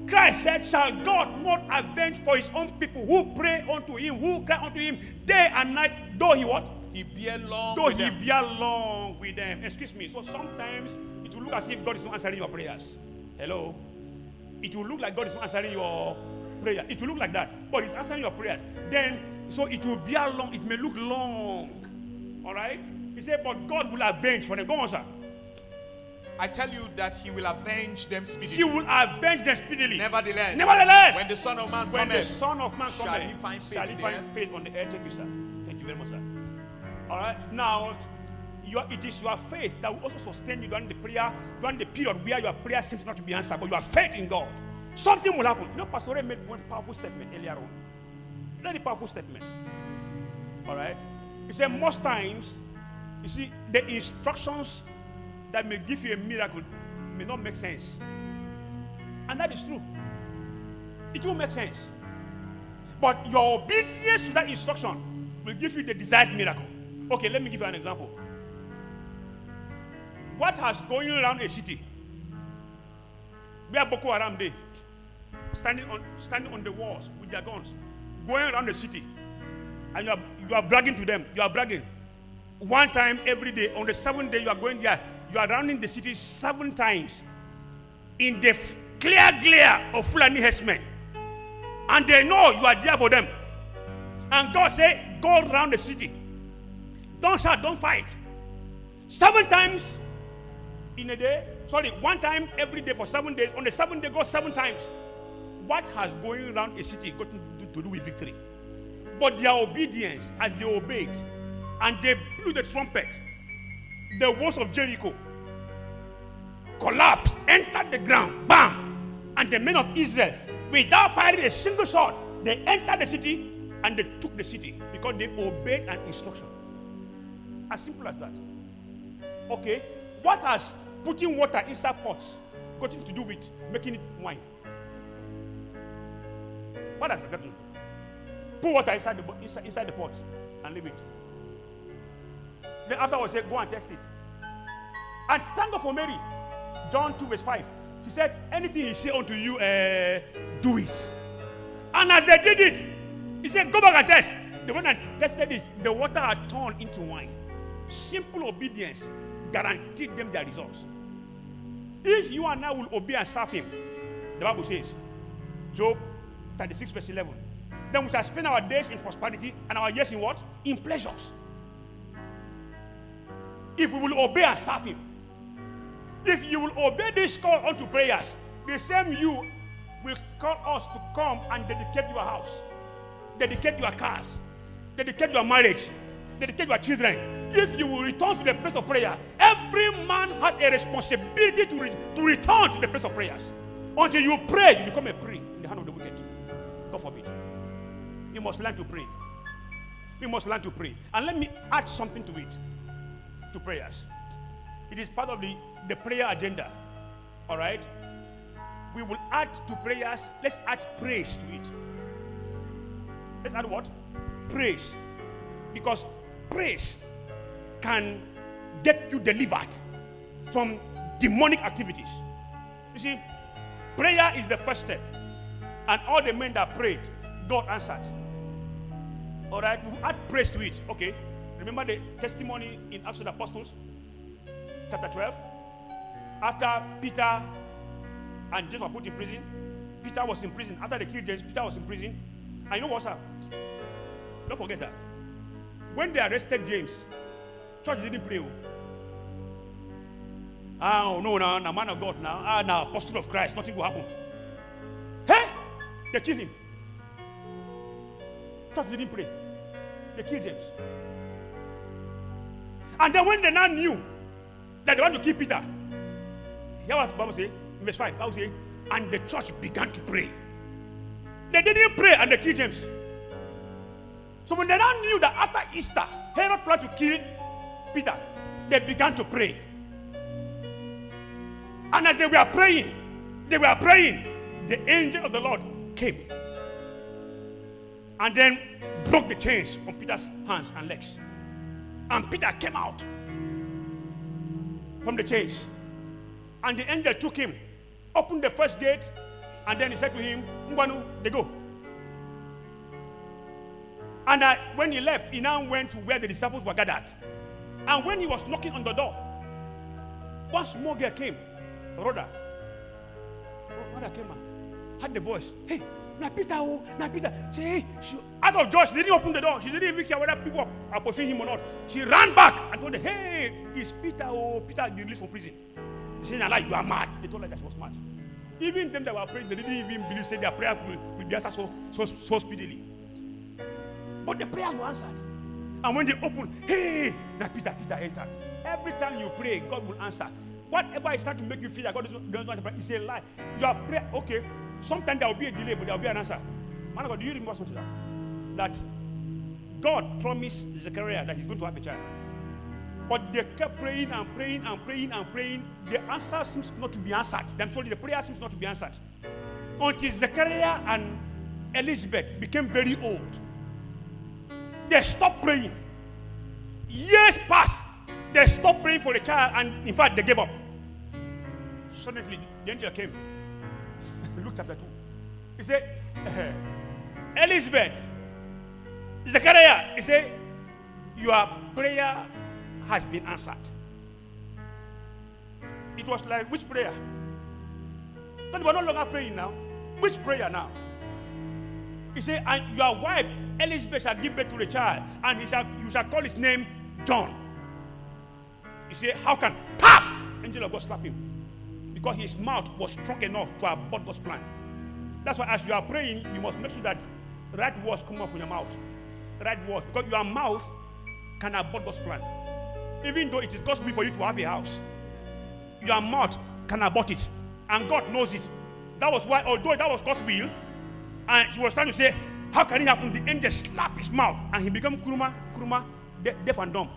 Christ said, shall God not avenge for his own people who pray unto him, who cry unto him day and night, though he what? He bear long Though with he them. bear long with them. Excuse me. So sometimes it will look as if God is not answering your prayers. Hello? It will look like God is not answering your prayer. It will look like that. But he's answering your prayers. Then, so it will bear long. It may look long. Alright? He said, but God will avenge for them. Go on, sir. I tell you that he will avenge them speedily. He will avenge them speedily. Nevertheless, when the Son of Man when the cometh, Son of Man shall cometh, he find faith shall he in the find earth? faith on the earth? Thank you, sir. Thank you very much, sir. All right. Now, it is your faith that will also sustain you during the prayer, during the period where your prayer seems not to be answered, but you have faith in God. Something will happen. You know, Pastor Ray made one powerful statement earlier on. Very powerful statement. All right. He said most times, you see, the instructions that may give you a miracle may not make sense. And that is true. It will make sense. But your obedience to that instruction will give you the desired miracle. Okay, let me give you an example. What has going around a city where Boko Haram day standing on the walls with their guns, going around the city, and you are bragging to them. You are bragging. One time every day, on the 7th day you are going there, you are rounding the city 7 times in the clear glare of Fulani herdsmen. And they know you are there for them. And God said, go around the city. Don't shout, don't fight. 7 times in a day. Sorry, 1 time every day for 7 days. On the 7th day, go 7 times. What has going around a city got to do with victory? But their obedience, as they obeyed, and they blew the trumpet, the walls of Jericho collapsed, entered the ground, bam! And the men of Israel, without firing a single shot, they entered the city and they took the city because they obeyed an instruction. As simple as that. Okay, what has putting water inside pots got to do with making it wine? What has that got to do? Put water inside the pot and leave it. Then afterwards, say, go and test it. And thank God for Mary. John 2 verse 5. She said, anything he say unto you, do it. And as they did it, he said, go back and test. They went and tested it. The water had turned into wine. Simple obedience guaranteed them their results. If you and I will obey and serve him, the Bible says, Job 36 verse 11, then we shall spend our days in prosperity and our years in what? In pleasures. If we will obey and serve him. If you will obey this call unto prayers, the same you will call us to come and dedicate your house, dedicate your cars, dedicate your marriage, dedicate your children. If you will return to the place of prayer, every man has a responsibility to return to the place of prayers. Until you pray, you become a prey in the hand of the wicked. God forbid. You must learn to pray. We must learn to pray. And let me add something to it, to prayers. It is part of the prayer agenda. All right? We will add to prayers. Let's add praise to it. Let's add what? Praise. Because praise can get you delivered from demonic activities. You see, prayer is the first step. And all the men that prayed, God answered. All right? We will add praise to it. Okay? Remember the testimony in Acts of the Apostles? Chapter 12. After Peter and James were put in prison, Peter was in prison. After they killed James, Peter was in prison. And you know what, sir? Don't forget, sir. When they arrested James, church didn't pray. Oh, no, now man of God now. Now apostle of Christ, nothing will happen. Hey! They killed him. Church didn't pray. They killed James. And then when they now knew that they want to kill Peter, here was the Bible say, in verse 5, Bible say, and the church began to pray. They didn't pray and they killed James. So when they now knew that after Easter, Herod planned to kill Peter, they began to pray. And as they were praying, the angel of the Lord came and then broke the chains on Peter's hands and legs. And Peter came out from the chains. And the angel took him, opened the first gate, And then he said to him, Ngwanu, they go. And when he left, he now went to where the disciples were gathered. And when he was knocking on the door, one small girl came. Rhoda came and had the voice. Hey, na Peter. Say, hey, out of joy, she didn't open the door. She didn't even care whether people are pursuing him or not. She ran back and told them, hey, it's Peter. Oh, Peter, you released from prison. They said, Allah, you are mad. They told her that she was mad. Even them that were praying, they didn't even believe, say their prayer will be answered so speedily. But the prayers were answered. And when they opened, hey, now Peter entered. Every time you pray, God will answer. Whatever is trying to make you feel that God doesn't answer, it's a lie. Your prayer, okay, sometimes there will be a delay, but there will be an answer. Man of God, do you remember something that God promised Zechariah that he's going to have a child? But they kept praying and praying and praying and praying. The answer seems not to be answered. I'm sorry, the prayer seems not to be answered. Until Zechariah and Elizabeth became very old. They stopped praying. Years passed. They stopped praying for the child, and in fact, they gave up. Suddenly, the angel came. Luke chapter 2. He said, Elizabeth, Zechariah, he said, your prayer has been answered. It was like, which prayer? But we're no longer praying now. Which prayer now? He said, and your wife, Elizabeth, shall give birth to the child, and you shall call his name John. He said, how can? Pam! Angel of God slapped him. Because his mouth was strong enough to abort God's plan. That's why as you are praying, you must make sure that right words come out from your mouth. Right words. Because your mouth can abort God's plan. Even though it is God's will for you to have a house, your mouth can abort it. And God knows it. That was why, although that was God's will, and he was trying to say, how can it happen? The angel slapped his mouth and he became kuruma, deaf and dumb.